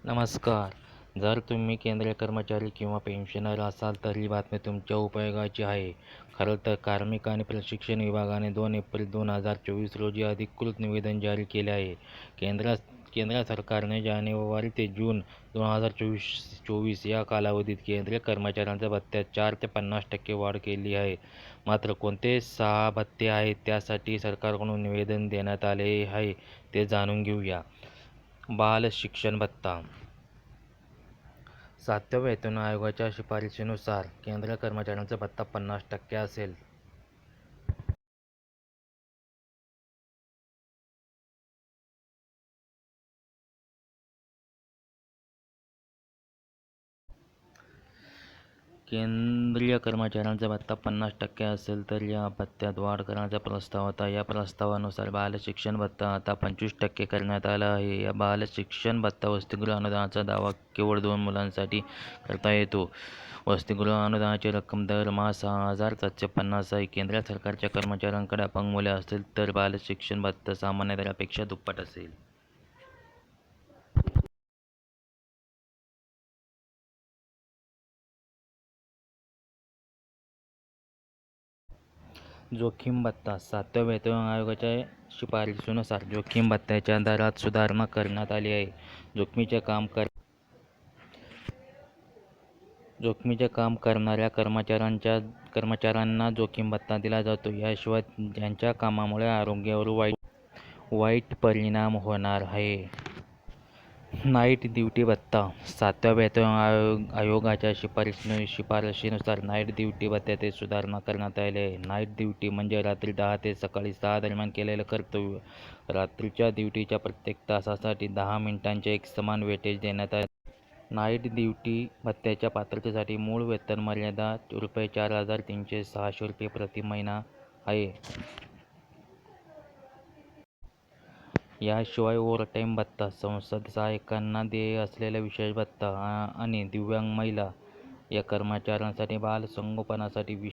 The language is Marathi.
नमस्कार. जर तुम्ही केंद्रीय कर्मचारी किंवा पेन्शनर असाल तर ही बातमी तुमच्या उपयोगाची आहे. खरं तर कार्मिक आणि प्रशिक्षण विभागाने 2 एप्रिल 2024 रोजी अधिकृत निवेदन जारी केले आहे. केंद्र सरकारने जानेवारी ते जून 2024 या कालावधीत केंद्रीय कर्मचाऱ्यांच्या भत्त्यात 4 ते 50% वाढ केली आहे. मात्र कोणते 6 भत्ते आहेत त्यासाठी सरकारकडून निवेदन देण्यात आले आहे ते जाणून घेऊया. बाल शिक्षण भत्ता. 7व्या वेतन आयोगाच्या शिफारशीनुसार केंद्रीय कर्मचाऱ्यांचा भत्ता 50% असेल. केंद्रीय कर्मचाऱ्यांचा भत्ता 50% असेल तर या भत्त्यात वाढ करण्याचा प्रस्ताव होता. या प्रस्तावानुसार बालशिक्षण भत्ता आता 25% करण्यात आला आहे. या बालशिक्षण भत्ता वसतिगृह अनुदानाचा दावा केवळ 2 मुलांसाठी करता येतो. वसतिगृह अनुदानाची रक्कम दरमहा 6,750 आहे. केंद्र सरकारच्या कर्मचाऱ्यांकडे अपंग मुले असतील तर बालशिक्षण भत्ता सामान्य दरापेक्षा दुप्पट असेल. जोखीम भत्ता. 7व्या वेतन आयोगाच्या शिफारशीनुसार जोखीम भत्त्याच्या दरात सुधारणा करण्यात आली आहे. जोखमीचे काम करणाऱ्या कर्मचाऱ्यांना जोखीम भत्ता दिला जातो. याशिवाय ज्यांच्या कामामुळे आरोग्यावर वाईट परिणाम होणार आहे. नाईट ड्युटी भत्ता. 7व्या वेतन आयोगाच्या शिफारशीनुसार नाईट ड्युटी भत्त्यात सुधारणा करण्यात आली आहे. नाईट ड्युटी म्हणजे रात्री 10 ते सकाळी 6 दरम्यान केलेलं कर्तव्य. रात्रीच्या ड्युटीच्या प्रत्येक तासासाठी 10 मिनिटांचे एकसमान वेटेज देण्यात आले. नाईट ड्युटी भत्त्याच्या पात्रतेसाठी मूळ वेतन मर्यादा ₹4,366 प्रति महिना आहे. याशिवाय ओव्हरटाईम भत्ता, संसद सहाय्यकांना देय असलेला विशेष भत्ता आणि दिव्यांग महिला या कर्मचाऱ्यांसाठी बालसंगोपनासाठी